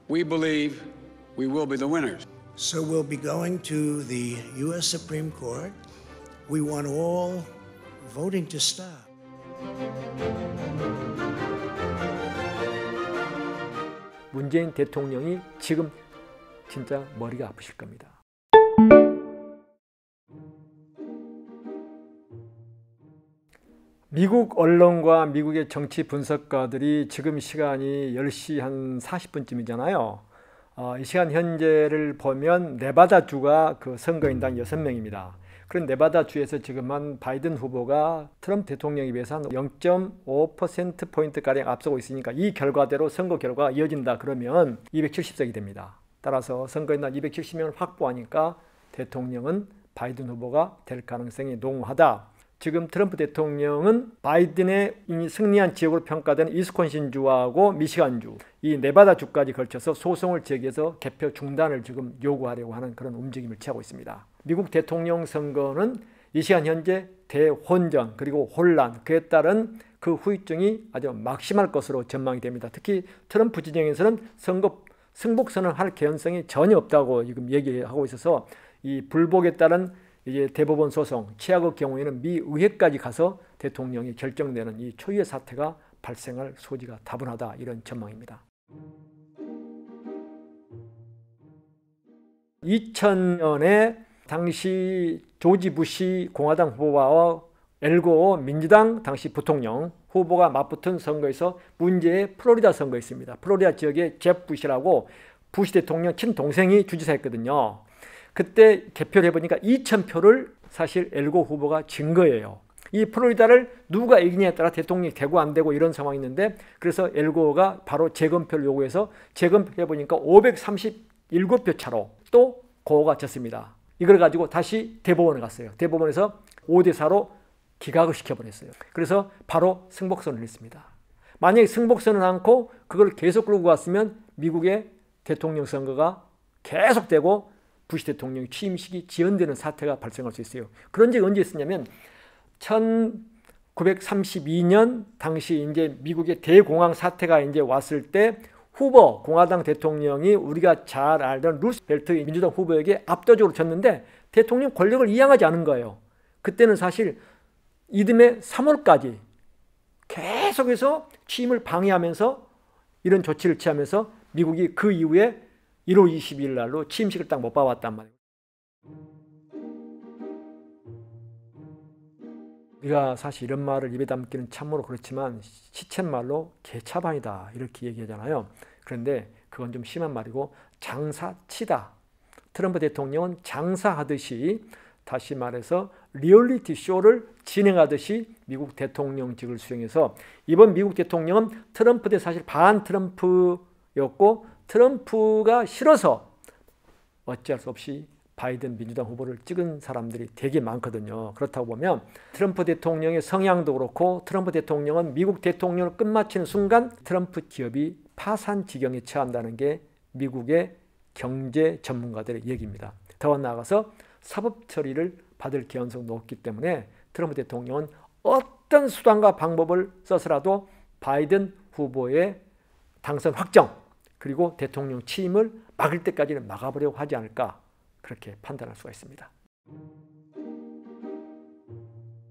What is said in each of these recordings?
We believe we will be the winners. So we'll be going to the U.S. Supreme Court. We want all voting to stop. 문재인 대통령이 지금 진짜 머리가 아프실 겁니다. 미국 언론과 미국의 정치 분석가들이 지금 시간이 10시 한 40분쯤이잖아요. 이 시간 현재를 보면 네바다주가 그 선거인단 6명입니다. 그런 네바다주에서 지금 한 바이든 후보가 트럼프 대통령에 비해서 한 0.5%포인트가량 앞서고 있으니까 이 결과대로 선거 결과가 이어진다 그러면 270석이 됩니다. 따라서 선거인단 270명을 확보하니까 대통령은 바이든 후보가 될 가능성이 농후하다. 지금 트럼프 대통령은 바이든의 승리한 지역으로 평가되는 위스콘신주하고 미시간주, 이 네바다주까지 걸쳐서 소송을 제기해서 개표 중단을 지금 요구하려고 하는 그런 움직임을 취하고 있습니다. 미국 대통령 선거는 이 시간 현재 대혼전 그리고 혼란, 그에 따른 그 후유증이 아주 막심할 것으로 전망이 됩니다. 특히 트럼프 진영에서는 승복선언을 할 개연성이 전혀 없다고 지금 얘기하고 있어서 이 불복에 따른 이제 대법원 소송, 최악의 경우에는 미 의회까지 가서 대통령이 결정되는 이 초유의 사태가 발생할 소지가 다분하다, 이런 전망입니다. 2000년에 당시 조지 부시 공화당 후보와 엘고 민주당 당시 부통령 후보가 맞붙은 선거에서 문제의 플로리다 선거가 있습니다. 플로리다 지역에 제프 부시라고 부시 대통령 친동생이 주지사였거든요. 그때 개표를 해보니까 2000표를 사실 엘고 후보가 진 거예요. 이 플로리다를 누가 이기냐에 따라 대통령이 되고 안 되고 이런 상황이 있는데, 그래서 엘고가 바로 재검표를 요구해서 재검표해보니까 537표 차로 또 고가 졌습니다. 이걸 가지고 다시 대법원에 갔어요. 대법원에서 5대4로 기각을 시켜버렸어요. 그래서 바로 승복선언을 했습니다. 만약에 승복선언을 않고 그걸 계속 끌고 갔으면 미국의 대통령 선거가 계속되고 부시 대통령의 취임식이 지연되는 사태가 발생할 수 있어요. 그런 적이 언제 있었냐면 1932년 당시 이제 미국의 대공황 사태가 이제 왔을 때 후보 공화당 대통령이 우리가 잘 알던 루스벨트 민주당 후보에게 압도적으로 졌는데 대통령 권력을 이양하지 않은 거예요. 그때는 사실 이듬해 3월까지 계속해서 취임을 방해하면서 이런 조치를 취하면서 미국이 그 이후에 1월 22일 날로 취임식을 딱 못 봐왔단 말이에요. 우리가 사실 이런 말을 입에 담기는 참으로 그렇지만 시쳇말로 개차반이다 이렇게 얘기하잖아요. 그런데 그건 좀 심한 말이고 장사치다. 트럼프 대통령은 장사하듯이, 다시 말해서 리얼리티 쇼를 진행하듯이 미국 대통령직을 수행해서, 이번 미국 대통령은 트럼프 대 사실 반 트럼프였고 트럼프가 싫어서 어찌할 수 없이 바이든 민주당 후보를 찍은 사람들이 되게 많거든요. 그렇다고 보면 트럼프 대통령의 성향도 그렇고, 트럼프 대통령은 미국 대통령을 끝마치는 순간 트럼프 기업이 파산 지경에 처한다는 게 미국의 경제 전문가들의 얘기입니다. 더 나아가서 사법 처리를 받을 개연성이 높기 때문에 트럼프 대통령은 어떤 수단과 방법을 써서라도 바이든 후보의 당선 확정 그리고 대통령 취임을 막을 때까지는 막아보려고 하지 않을까, 그렇게 판단할 수가 있습니다.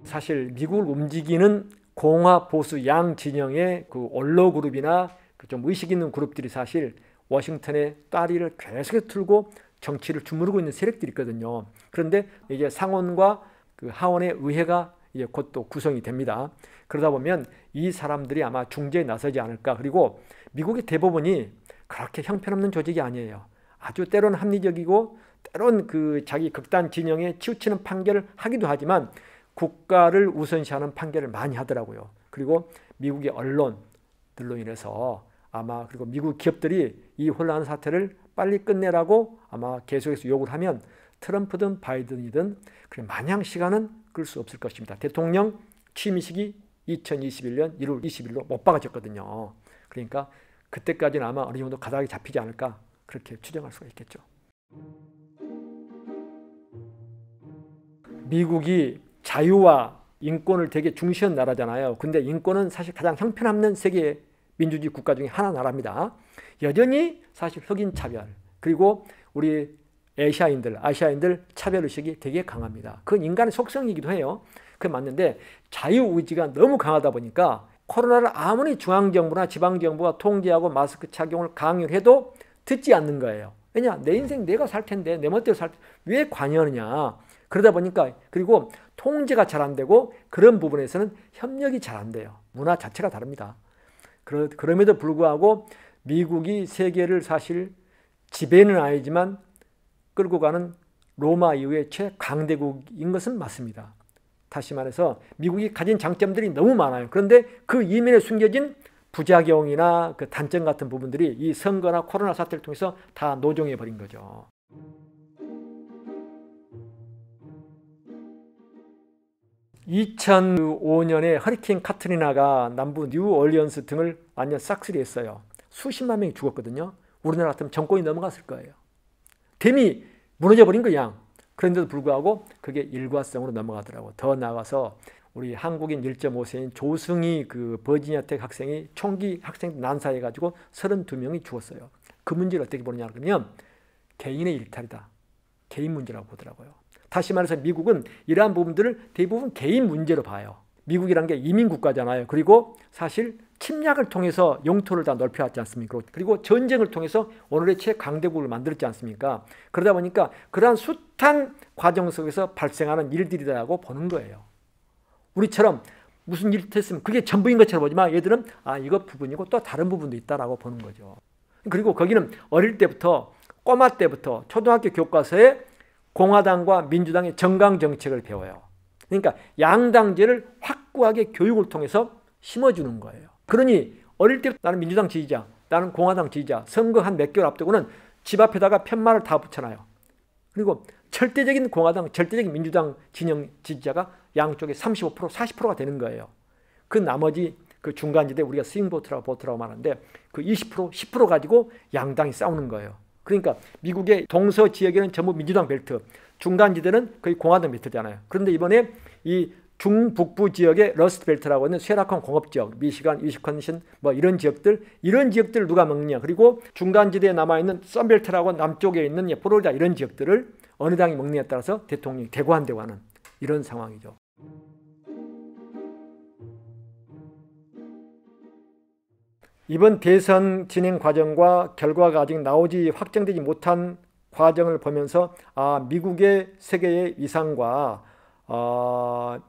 사실 미국을 움직이는 공화 보수 양 진영의 그 언론 그룹이나 그 좀 의식 있는 그룹들이 사실 워싱턴의 따리를 계속해서 틀고 정치를 주무르고 있는 세력들이 있거든요. 그런데 이제 상원과 그 하원의 의회가 이제 곧 또 구성이 됩니다. 그러다 보면 이 사람들이 아마 중재에 나서지 않을까. 그리고 미국의 대법원이 그렇게 형편없는 조직이 아니에요. 아주 때로는 합리적이고 때로는 그 자기 극단 진영에 치우치는 판결을 하기도 하지만 국가를 우선시하는 판결을 많이 하더라고요. 그리고 미국의 언론들로 인해서 아마, 그리고 미국 기업들이 이 혼란 사태를 빨리 끝내라고 아마 계속해서 요구를 하면 트럼프든 바이든이든 그래 마냥 시간은 끌 수 없을 것입니다. 대통령 취임식이 2021년 1월 20일로 못 박아졌거든요. 그러니까 그때까지는 아마 어느 정도 가닥이 잡히지 않을까, 그렇게 추정할 수가 있겠죠. 미국이 자유와 인권을 되게 중시한 나라잖아요. 근데 인권은 사실 가장 형편없는 세계 민주주의 국가 중에 하나 나라입니다. 여전히 사실 흑인 차별 그리고 우리 아시아인들 차별의식이 되게 강합니다. 그건 인간의 속성이기도 해요. 그게 맞는데 자유의지가 너무 강하다 보니까 코로나를 아무리 중앙정부나 지방정부가 통제하고 마스크 착용을 강요해도 듣지 않는 거예요. 왜냐? 내 인생 내가 살 텐데 내 멋대로 왜 관여하느냐. 그러다 보니까 그리고 통제가 잘 안 되고 그런 부분에서는 협력이 잘 안 돼요. 문화 자체가 다릅니다. 그럼에도 불구하고 미국이 세계를 사실 지배는 아니지만 끌고 가는 로마 이후의 최강대국인 것은 맞습니다. 다시 말해서 미국이 가진 장점들이 너무 많아요. 그런데 그 이면에 숨겨진 부작용이나 그 단점 같은 부분들이 이 선거나 코로나 사태를 통해서 다 노정해 버린 거죠. (2005년에) 허리케인 카트리나가 남부 뉴올리언스 등을 완전 싹쓸이했어요. 수십만 명이 죽었거든요. 우리나라 같으면 정권이 넘어갔을 거예요. 댐이 무너져버린 거야. 그런데도 불구하고 그게 일과성으로 넘어가더라고. 더 나아가서 우리 한국인 1.5세인 조승희 그 버지니아텍 학생이 총기 학생 난사해가지고 32명이 죽었어요. 그 문제를 어떻게 보느냐 그러면 개인의 일탈이다. 개인 문제라고 보더라고요. 다시 말해서 미국은 이러한 부분들을 대부분 개인 문제로 봐요. 미국이란 게 이민 국가잖아요. 그리고 사실 침략을 통해서 영토를 다 넓혀왔지 않습니까? 그리고 전쟁을 통해서 오늘의 최강대국을 만들었지 않습니까? 그러다 보니까 그러한 숱한 과정 속에서 발생하는 일들이라고 보는 거예요. 우리처럼 무슨 일이 됐으면 그게 전부인 것처럼 보지만 얘들은 이거 부분이고 또 다른 부분도 있다라고 보는 거죠. 그리고 거기는 어릴 때부터 꼬마 때부터 초등학교 교과서에 공화당과 민주당의 정강 정책을 배워요. 그러니까 양당제를 확고하게 교육을 통해서 심어주는 거예요. 그러니 어릴 때부터 나는 민주당 지지자, 나는 공화당 지지자, 선거 한 몇 개월 앞두고는 집 앞에다가 편말을 다 붙여놔요. 그리고 절대적인 공화당, 절대적인 민주당 진영 지지자가 양쪽에 35%, 40%가 되는 거예요. 그 나머지 그 중간지대 우리가 스윙보트라고 말하는데 그 20%, 10% 가지고 양당이 싸우는 거예요. 그러니까 미국의 동서 지역에는 전부 민주당 벨트, 중간지대는 거의 공화당 벨트잖아요. 그런데 이번에 이 중북부 지역의 러스트 벨트라고 하는 쇠락한 공업지역, 미시간, 위스콘신 뭐 이런 지역들 누가 먹느냐. 그리고 중간지대에 남아있는 썬벨트라고 남쪽에 있는 플로리다 이런 지역들을 어느 당이 먹느냐에 따라서 대통령이 대고한되고 하는 이런 상황이죠. 이번 대선 진행 과정과 결과가 아직 나오지 확정되지 못한 과정을 보면서 미국의 세계의 위상과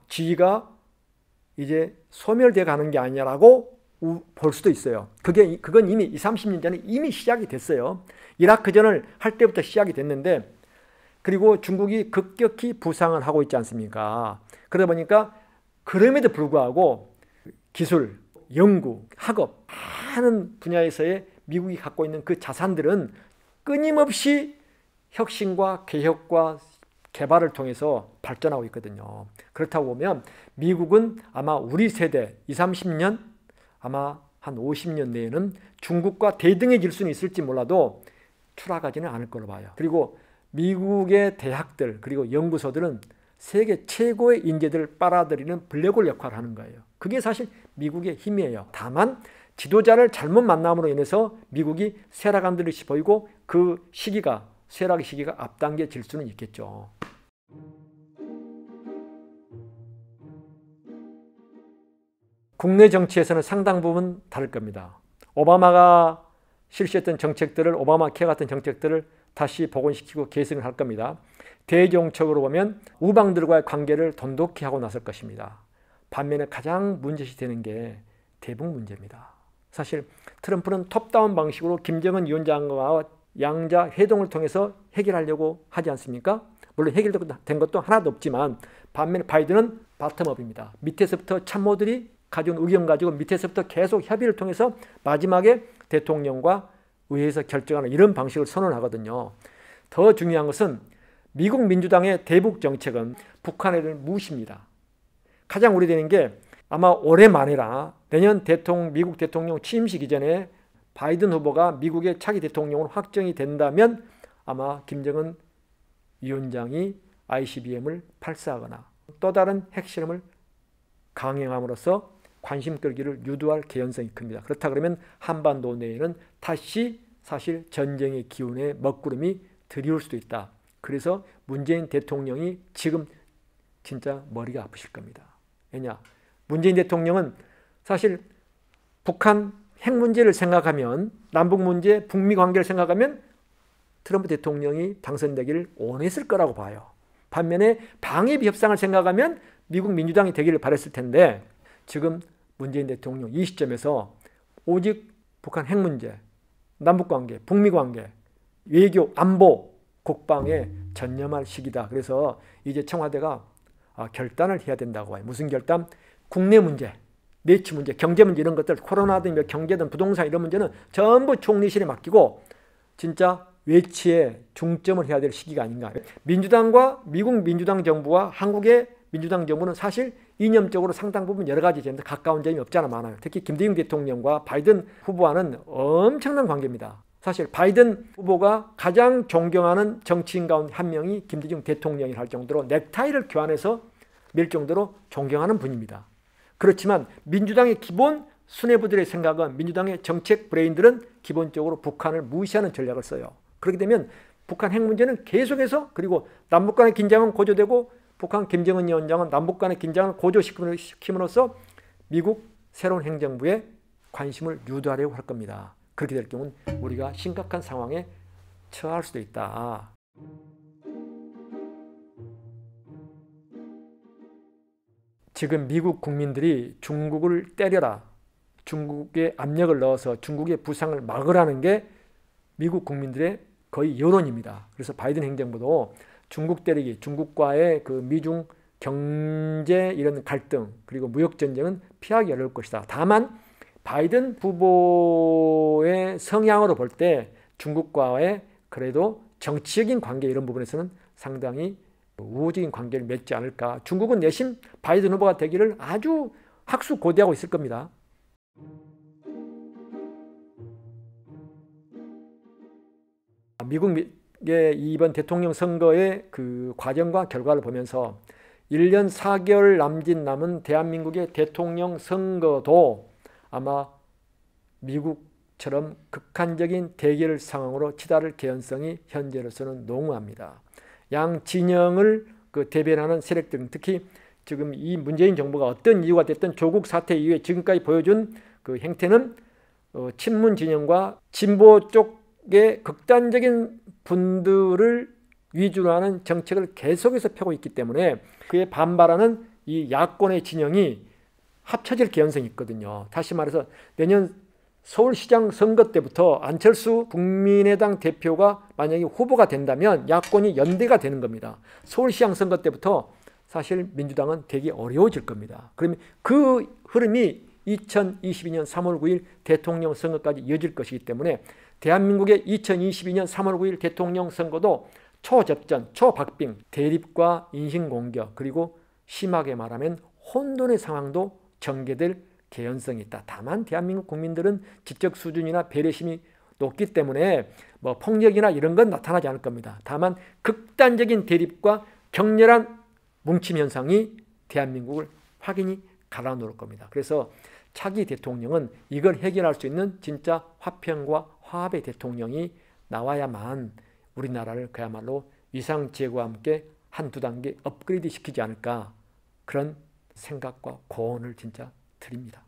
지위가 이제 소멸돼 가는 게 아니냐라고 볼 수도 있어요. 그건 이미 20, 30년 전에 이미 시작이 됐어요. 이라크전을 할 때부터 시작이 됐는데 그리고 중국이 급격히 부상을 하고 있지 않습니까? 그러다 보니까 그럼에도 불구하고 기술, 연구, 학업 많은 분야에서의 미국이 갖고 있는 그 자산들은 끊임없이 혁신과 개혁과 개발을 통해서 발전하고 있거든요. 그렇다고 보면 미국은 아마 우리 세대 20, 30년 아마 한 50년 내에는 중국과 대등해질 수는 있을지 몰라도 추락하지는 않을 거로 봐요. 그리고 미국의 대학들 그리고 연구소들은 세계 최고의 인재들을 빨아들이는 블랙홀 역할을 하는 거예요. 그게 사실 미국의 힘이에요. 다만 지도자를 잘못 만남으로 인해서 미국이 쇠락한 듯이 보이고 그 쇠락의 시기가 앞당겨질 수는 있겠죠. 국내 정치에서는 상당 부분 다를 겁니다. 오바마가 실시했던 정책들을 오바마 케어 같은 정책들을 다시 복원시키고 계승을 할 겁니다. 대정책으로 보면 우방들과의 관계를 돈독히 하고 나설 것입니다. 반면에 가장 문제시 되는 게 대북 문제입니다. 사실 트럼프는 톱다운 방식으로 김정은 위원장과 양자 회동을 통해서 해결하려고 하지 않습니까? 물론 해결된 것도 하나도 없지만 반면에 바이든은 바텀업입니다. 밑에서부터 참모들이 가져온 의견 가지고 밑에서부터 계속 협의를 통해서 마지막에 대통령과 의회에서 결정하는 이런 방식을 선언하거든요. 더 중요한 것은 미국 민주당의 대북 정책은 북한에 대한 무시입니다. 가장 우려되는 게 아마 올해 만에나 내년 미국 대통령 취임식 이전에 바이든 후보가 미국의 차기 대통령으로 확정이 된다면 아마 김정은 위원장이 ICBM을 발사하거나 또 다른 핵실험을 강행함으로써 관심 끌기를 유도할 개연성이 큽니다. 그렇다 그러면 한반도 내에는 다시 사실 전쟁의 기운에 먹구름이 들이올 수도 있다. 그래서 문재인 대통령이 지금 진짜 머리가 아프실 겁니다. 왜냐? 문재인 대통령은 사실 북한 핵 문제를 생각하면, 남북 문제, 북미 관계를 생각하면 트럼프 대통령이 당선되기를 원했을 거라고 봐요. 반면에 방위비 협상을 생각하면 미국 민주당이 되기를 바랬을 텐데 지금 문재인 대통령 이 시점에서 오직 북한 핵 문제, 남북 관계, 북미 관계, 외교, 안보, 국방에 전념할 시기다. 그래서 이제 청와대가 결단을 해야 된다고 봐요. 무슨 결단? 국내 문제, 내치 문제, 경제 문제 이런 것들, 코로나든 경제든 부동산 이런 문제는 전부 총리실에 맡기고 진짜 외치에 중점을 해야 될 시기가 아닌가. 민주당과 미국 민주당 정부와 한국의 민주당 정부는 사실 이념적으로 상당 부분 여러 가지 점에서 가까운 점이 없잖아 많아요. 특히 김대중 대통령과 바이든 후보와는 엄청난 관계입니다. 사실 바이든 후보가 가장 존경하는 정치인 가운데 한 명이 김대중 대통령이 할 정도로 넥타이를 교환해서 밀 정도로 존경하는 분입니다. 그렇지만 민주당의 기본 수뇌부들의 생각은, 민주당의 정책 브레인들은 기본적으로 북한을 무시하는 전략을 써요. 그렇게 되면 북한 핵 문제는 계속해서, 그리고 남북 간의 긴장은 고조되고 북한 김정은 위원장은 남북 간의 긴장을 고조시킴으로써 미국 새로운 행정부에 관심을 유도하려고 할 겁니다. 그렇게 될 경우는 우리가 심각한 상황에 처할 수도 있다. 지금 미국 국민들이 중국을 때려라, 중국에 압력을 넣어서 중국의 부상을 막으라는 게 미국 국민들의 거의 여론입니다. 그래서 바이든 행정부도 중국 때리기, 중국과의 그 미중 경제 이런 갈등 그리고 무역 전쟁은 피하기 어려울 것이다. 다만 바이든 후보의 성향으로 볼 때 중국과의 그래도 정치적인 관계 이런 부분에서는 상당히 우호적인 관계를 맺지 않을까. 중국은 내심 바이든 후보가 되기를 아주 학수고대하고 있을 겁니다. 미국의 이번 대통령 선거의 그 과정과 결과를 보면서 1년 4개월 남은 대한민국의 대통령 선거도 아마 미국처럼 극한적인 대결 상황으로 치달을 개연성이 현재로서는 농후합니다. 양 진영을 대변하는 세력들, 특히 지금 이 문재인 정부가 어떤 이유가 됐든 조국 사태 이후에 지금까지 보여준 그 행태는 친문 진영과 진보 쪽의 극단적인 분들을 위주로 하는 정책을 계속해서 펴고 있기 때문에 그에 반발하는 이 야권의 진영이 합쳐질 개연성이 있거든요. 다시 말해서 내년 서울시장 선거 때부터 안철수 국민의당 대표가 만약에 후보가 된다면 야권이 연대가 되는 겁니다. 서울시장 선거 때부터 사실 민주당은 되게 어려워질 겁니다. 그러면 그 흐름이 2022년 3월 9일 대통령 선거까지 이어질 것이기 때문에 대한민국의 2022년 3월 9일 대통령 선거도 초접전, 초박빙, 대립과 인신공격, 그리고 심하게 말하면 혼돈의 상황도 전개될 개연성이 있다. 다만 대한민국 국민들은 지적 수준이나 배려심이 높기 때문에 뭐 폭력이나 이런 건 나타나지 않을 겁니다. 다만 극단적인 대립과 격렬한 뭉침 현상이 대한민국을 확연히 갈아놓을 겁니다. 그래서 차기 대통령은 이걸 해결할 수 있는 진짜 화평과 화합의 대통령이 나와야만 우리나라를 그야말로 위상제고와 함께 한두 단계 업그레이드 시키지 않을까, 그런 생각과 고언을 진짜 드립니다.